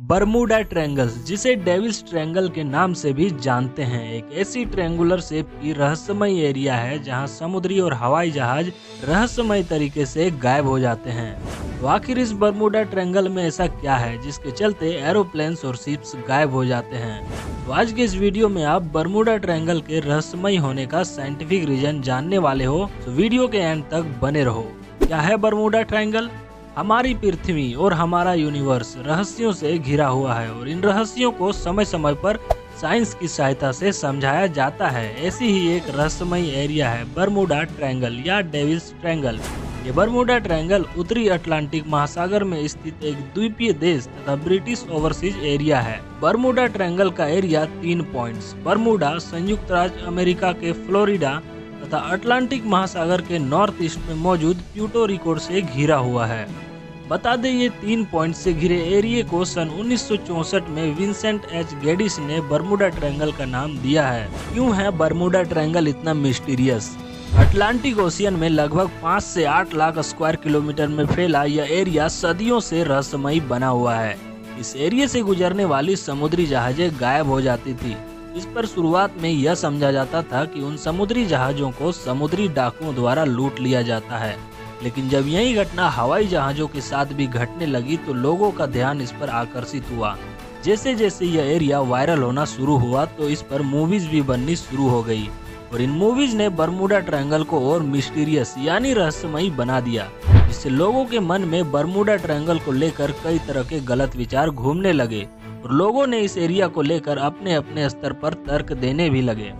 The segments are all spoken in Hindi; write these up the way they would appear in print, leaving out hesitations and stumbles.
बरमूडा ट्रायंगल, जिसे डेविल्स ट्रायंगल के नाम से भी जानते हैं, एक ऐसी ट्रायंगुलर शेप की रहस्यमय एरिया है जहां समुद्री और हवाई जहाज रहस्यमय तरीके से गायब हो जाते हैं। तो आखिर इस बरमूडा ट्रायंगल में ऐसा क्या है जिसके चलते एरोप्लेन्स और शिप्स गायब हो जाते हैं। तो आज के इस वीडियो में आप बरमूडा ट्रायंगल के रहस्यमय होने का साइंटिफिक रीजन जानने वाले हो, तो वीडियो के एंड तक बने रहो। क्या है बरमूडा ट्रायंगल? हमारी पृथ्वी और हमारा यूनिवर्स रहस्यों से घिरा हुआ है और इन रहस्यों को समय समय पर साइंस की सहायता से समझाया जाता है। ऐसी ही एक रहस्यमय एरिया है बरमूडा ट्रायंगल या डेविल्स ट्रायंगल। ये बरमूडा ट्रायंगल उत्तरी अटलांटिक महासागर में स्थित एक द्वीपीय देश तथा ब्रिटिश ओवरसीज एरिया है। बरमूडा ट्रायंगल का एरिया 3 पॉइंट्स बरमूडा, संयुक्त राज्य अमेरिका के फ्लोरिडा तथा अटलांटिक महासागर के नॉर्थ ईस्ट में मौजूद प्यूर्टो रिको से घिरा हुआ है। बता दें, ये 3 पॉइंट से घिरे एरिया को सन 1964 में विंसेंट एच गेडिस ने बरमूडा ट्रायंगल का नाम दिया है। क्यों है बरमूडा ट्रायंगल इतना मिस्टीरियस? अटलांटिक ओशियन में लगभग 5 से 8 लाख स्क्वायर किलोमीटर में फैला यह एरिया सदियों से रहस्यमयी बना हुआ है। इस एरिया से गुजरने वाली समुद्री जहाजें गायब हो जाती थी। इस पर शुरुआत में यह समझा जाता था कि उन समुद्री जहाजों को समुद्री डाकुओं द्वारा लूट लिया जाता है, लेकिन जब यही घटना हवाई जहाजों के साथ भी घटने लगी तो लोगों का ध्यान इस पर आकर्षित हुआ। जैसे जैसे यह एरिया वायरल होना शुरू हुआ तो इस पर मूवीज भी बननी शुरू हो गई और इन मूवीज ने बरमूडा ट्रायंगल को और मिस्टीरियस यानी रहस्यमयी बना दिया, जिससे लोगों के मन में बरमूडा ट्रायंगल को लेकर कई तरह के गलत विचार घूमने लगे और लोगों ने इस एरिया को लेकर अपने अपने स्तर पर तर्क देने भी लगे।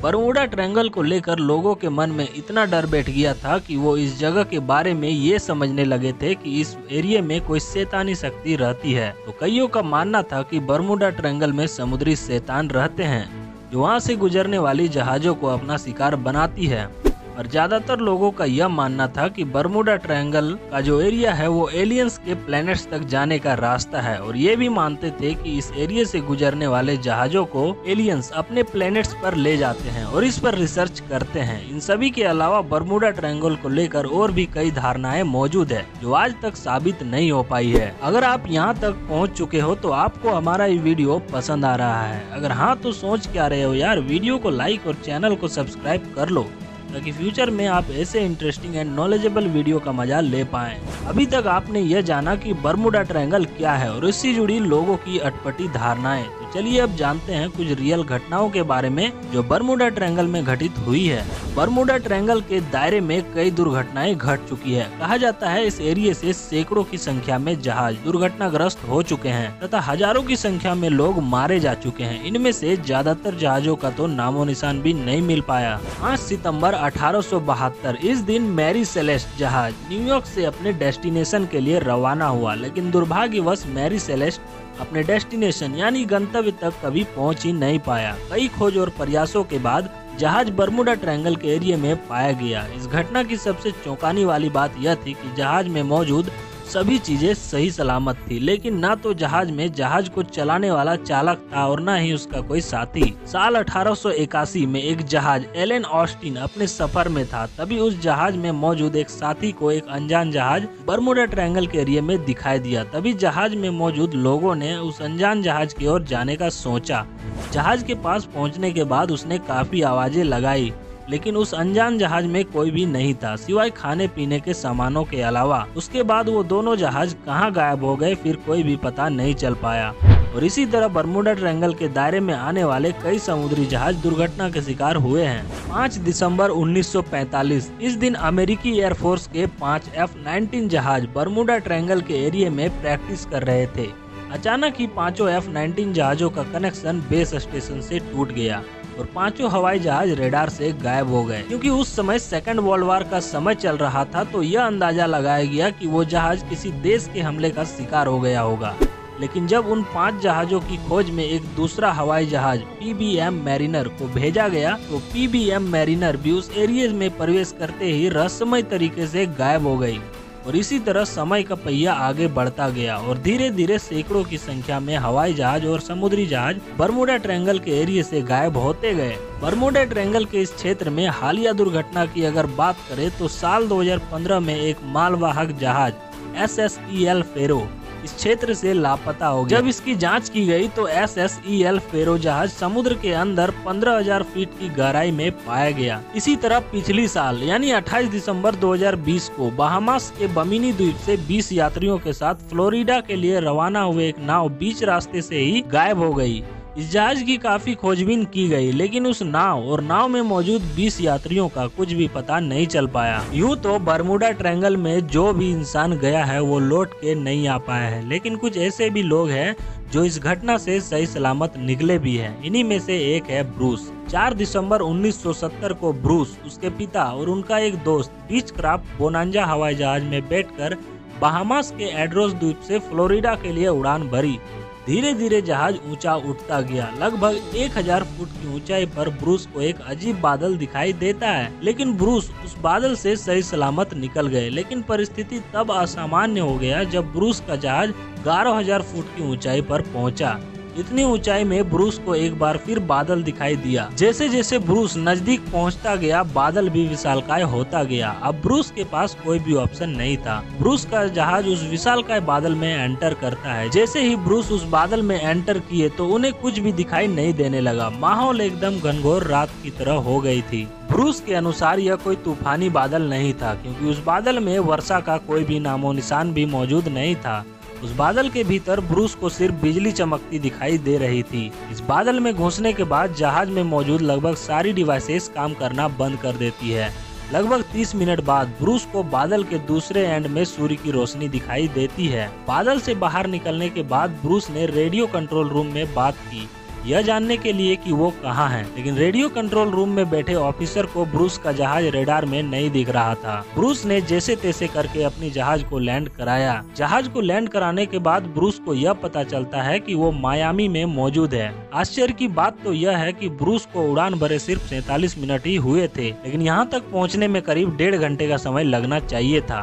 बरमूडा ट्रायंगल को लेकर लोगों के मन में इतना डर बैठ गया था कि वो इस जगह के बारे में ये समझने लगे थे कि इस एरिया में कोई शैतानी शक्ति रहती है। तो कईयों का मानना था कि बरमूडा ट्रायंगल में समुद्री शैतान रहते हैं जो वहाँ से गुजरने वाली जहाजों को अपना शिकार बनाती है। और ज्यादातर लोगों का यह मानना था कि बरमूडा ट्रायंगल का जो एरिया है वो एलियंस के प्लैनेट्स तक जाने का रास्ता है और ये भी मानते थे कि इस एरिया से गुजरने वाले जहाजों को एलियंस अपने प्लैनेट्स पर ले जाते हैं और इस पर रिसर्च करते हैं। इन सभी के अलावा बरमूडा ट्रायंगल को लेकर और भी कई धारणाएं मौजूद है जो आज तक साबित नहीं हो पाई है। अगर आप यहाँ तक पहुँच चुके हो तो आपको हमारा ये वीडियो पसंद आ रहा है। अगर हाँ तो सोच क्या रहे हो यार, वीडियो को लाइक और चैनल को सब्सक्राइब कर लो ताकि फ्यूचर में आप ऐसे इंटरेस्टिंग एंड नॉलेजेबल वीडियो का मजा ले पाएं। अभी तक आपने यह जाना कि बरमूडा ट्रायंगल क्या है और इससे जुड़ी लोगों की अटपटी धारणाएं। तो चलिए अब जानते हैं कुछ रियल घटनाओं के बारे में जो बरमूडा ट्रायंगल में घटित हुई है। बरमूडा ट्रायंगल के दायरे में कई दुर्घटनाएं घट चुकी है। कहा जाता है इस एरिया से सैकड़ों की संख्या में जहाज दुर्घटनाग्रस्त हो चुके हैं तथा हजारों की संख्या में लोग मारे जा चुके हैं। इनमें से ज्यादातर जहाजों का तो नामो निशान भी नहीं मिल पाया। 5 सितंबर 1872 इस दिन मैरी सेलेस्ट जहाज न्यूयॉर्क से अपने डेस्टिनेशन के लिए रवाना हुआ, लेकिन दुर्भाग्यवश मैरी सेलेस्ट अपने डेस्टिनेशन यानी गंतव्य तक कभी पहुंच ही नहीं पाया। कई खोज और प्रयासों के बाद जहाज बरमूडा ट्रायंगल के एरिया में पाया गया। इस घटना की सबसे चौंकाने वाली बात यह थी कि जहाज में मौजूद सभी चीजें सही सलामत थी, लेकिन ना तो जहाज में जहाज को चलाने वाला चालक था और न ही उसका कोई साथी। साल 1881 में एक जहाज एलन ऑस्टिन अपने सफर में था, तभी उस जहाज में मौजूद एक साथी को एक अनजान जहाज बरमूडा ट्रायंगल के एरिया में दिखाई दिया। तभी जहाज में मौजूद लोगों ने उस अनजान जहाज की ओर जाने का सोचा। जहाज के पास पहुँचने के बाद उसने काफी आवाजें लगाई, लेकिन उस अनजान जहाज में कोई भी नहीं था सिवाय खाने पीने के सामानों के अलावा। उसके बाद वो दोनों जहाज कहाँ गायब हो गए फिर कोई भी पता नहीं चल पाया। और इसी तरह बरमूडा ट्रायंगल के दायरे में आने वाले कई समुद्री जहाज दुर्घटना के शिकार हुए हैं। 5 दिसंबर 1945 इस दिन अमेरिकी एयरफोर्स के 5 F-19 जहाज बरमूडा ट्रायंगल के एरिया में प्रैक्टिस कर रहे थे। अचानक ही 5 F-19 जहाजों का कनेक्शन बेस स्टेशन से टूट गया और 5 हवाई जहाज रेडार से गायब हो गए। क्योंकि उस समय सेकंड वर्ल्ड वॉर का समय चल रहा था तो यह अंदाजा लगाया गया कि वो जहाज किसी देश के हमले का शिकार हो गया होगा। लेकिन जब उन 5 जहाजों की खोज में एक दूसरा हवाई जहाज PBM मैरिनर को भेजा गया तो PBM मैरिनर भी उस एरिया में प्रवेश करते ही रहस्यमय तरीके से गायब हो गई। और इसी तरह समय का पहिया आगे बढ़ता गया और धीरे धीरे सैकड़ों की संख्या में हवाई जहाज और समुद्री जहाज बरमूडा ट्रायंगल के एरिया से गायब होते गए। बरमूडा ट्रायंगल के इस क्षेत्र में हालिया दुर्घटना की अगर बात करें तो साल 2015 में एक मालवाहक जहाज SSEL फेरो इस क्षेत्र से लापता हो गया। जब इसकी जांच की गई तो SSEL फेरो जहाज समुद्र के अंदर 15,000 फीट की गहराई में पाया गया। इसी तरह पिछली साल यानी 28 दिसंबर 2020 को बहामास के बमिनी द्वीप से 20 यात्रियों के साथ फ्लोरिडा के लिए रवाना हुए एक नाव बीच रास्ते से ही गायब हो गई। इस जहाज की काफी खोजबीन की गई, लेकिन उस नाव और नाव में मौजूद 20 यात्रियों का कुछ भी पता नहीं चल पाया। यूँ तो बरमूडा ट्रायंगल में जो भी इंसान गया है वो लौट के नहीं आ पाया है, लेकिन कुछ ऐसे भी लोग हैं जो इस घटना से सही सलामत निकले भी हैं। इन्हीं में से एक है ब्रूस। 4 दिसंबर 1970 को ब्रूस, उसके पिता और उनका एक दोस्त बीचक्राफ्ट बोनांजा हवाई जहाज में बैठकर बहामास के एड्रोस द्वीप से फ्लोरिडा के लिए उड़ान भरी। धीरे धीरे जहाज ऊंचा उठता गया। लगभग 1000 फुट की ऊंचाई पर ब्रूस को एक अजीब बादल दिखाई देता है, लेकिन ब्रूस उस बादल से सही सलामत निकल गए। लेकिन परिस्थिति तब असामान्य हो गया जब ब्रूस का जहाज 11,000 फुट की ऊंचाई पर पहुंचा। इतनी ऊंचाई में ब्रूस को एक बार फिर बादल दिखाई दिया। जैसे जैसे ब्रूस नजदीक पहुंचता गया, बादल भी विशालकाय होता गया। अब ब्रूस के पास कोई भी ऑप्शन नहीं था। ब्रूस का जहाज उस विशालकाय बादल में एंटर करता है। जैसे ही ब्रूस उस बादल में एंटर किए तो उन्हें कुछ भी दिखाई नहीं देने लगा। माहौल एकदम घनघोर रात की तरह हो गई थी। ब्रूस के अनुसार यह कोई तूफानी बादल नहीं था, क्योंकि उस बादल में वर्षा का कोई भी नामो निशान भी मौजूद नहीं था। उस बादल के भीतर ब्रूस को सिर्फ बिजली चमकती दिखाई दे रही थी। इस बादल में घुसने के बाद जहाज में मौजूद लगभग सारी डिवाइसेस काम करना बंद कर देती है। लगभग 30 मिनट बाद ब्रूस को बादल के दूसरे एंड में सूर्य की रोशनी दिखाई देती है। बादल से बाहर निकलने के बाद ब्रूस ने रेडियो कंट्रोल रूम में बात की, यह जानने के लिए कि वो कहाँ है। लेकिन रेडियो कंट्रोल रूम में बैठे ऑफिसर को ब्रूस का जहाज रेडार में नहीं दिख रहा था। ब्रूस ने जैसे तैसे करके अपनी जहाज को लैंड कराया। जहाज को लैंड कराने के बाद ब्रूस को यह पता चलता है कि वो मायामी में मौजूद है। आश्चर्य की बात तो यह है कि ब्रूस को उड़ान भरे सिर्फ 47 मिनट ही हुए थे, लेकिन यहाँ तक पहुँचने में करीब 1.5 घंटे का समय लगना चाहिए था।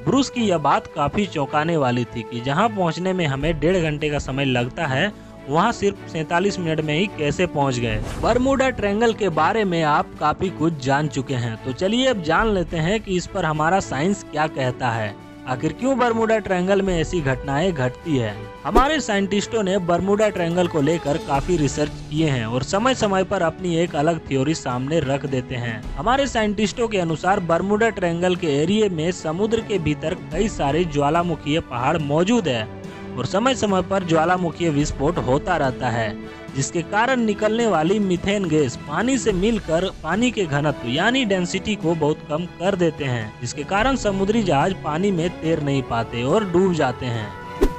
ब्रूस की यह बात काफी चौंकाने वाली थी कि जहाँ पहुँचने में हमें 1.5 घंटे का समय लगता है, वहाँ सिर्फ 47 मिनट में ही कैसे पहुँच गए। बरमूडा ट्रायंगल के बारे में आप काफी कुछ जान चुके हैं, तो चलिए अब जान लेते हैं कि इस पर हमारा साइंस क्या कहता है। आखिर क्यों बरमूडा ट्रायंगल में ऐसी घटनाएं घटती है। हमारे साइंटिस्टों ने बरमूडा ट्रायंगल को लेकर काफी रिसर्च किए हैं और समय समय पर अपनी एक अलग थ्योरी सामने रख देते हैं। हमारे साइंटिस्टों के अनुसार बरमूडा ट्रायंगल के एरिया में समुद्र के भीतर कई सारे ज्वालामुखीय पहाड़ मौजूद है और समय समय पर ज्वालामुखीय विस्फोट होता रहता है, जिसके कारण निकलने वाली मीथेन गैस पानी से मिलकर पानी के घनत्व यानी डेंसिटी को बहुत कम कर देते हैं, जिसके कारण समुद्री जहाज पानी में तैर नहीं पाते और डूब जाते हैं।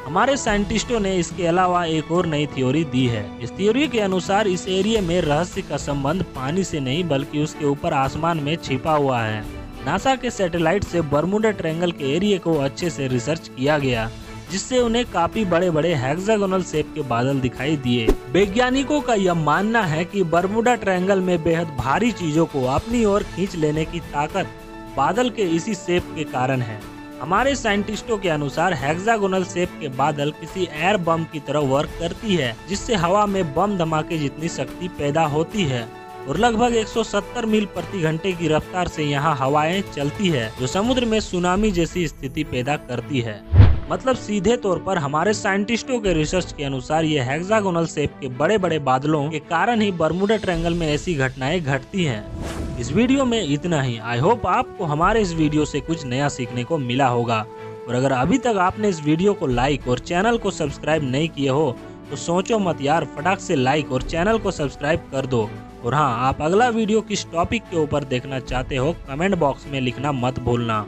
हमारे साइंटिस्टों ने इसके अलावा एक और नई थ्योरी दी है। इस थ्योरी के अनुसार इस एरिया में रहस्य का संबंध पानी से नहीं बल्कि उसके ऊपर आसमान में छिपा हुआ है। नासा के सैटेलाइट से बरमूडा ट्रायंगल के एरिया को अच्छे से रिसर्च किया गया, जिससे उन्हें काफी बड़े बड़े हेक्सागोनल शेप के बादल दिखाई दिए। वैज्ञानिकों का यह मानना है कि बरमूडा ट्रायंगल में बेहद भारी चीजों को अपनी ओर खींच लेने की ताकत बादल के इसी शेप के कारण है। हमारे साइंटिस्टों के अनुसार हेक्सागोनल शेप के बादल किसी एयर बम की तरह वर्क करती है, जिससे हवा में बम धमाके जितनी शक्ति पैदा होती है और लगभग 170 मील प्रति घंटे की रफ्तार से यहाँ हवाएं चलती है, जो समुद्र में सुनामी जैसी स्थिति पैदा करती है। मतलब सीधे तौर पर हमारे साइंटिस्टों के रिसर्च के अनुसार ये हेक्सागोनल शेप के बड़े बड़े बादलों के कारण ही बरमूडा ट्रायंगल में ऐसी घटनाएं घटती हैं। इस वीडियो में इतना ही। आई होप आपको हमारे इस वीडियो से कुछ नया सीखने को मिला होगा, और अगर अभी तक आपने इस वीडियो को लाइक और चैनल को सब्सक्राइब नहीं किए हो तो सोचो मत यार, फटाक से लाइक और चैनल को सब्सक्राइब कर दो। और हाँ, आप अगला वीडियो किस टॉपिक के ऊपर देखना चाहते हो कमेंट बॉक्स में लिखना मत भूलना।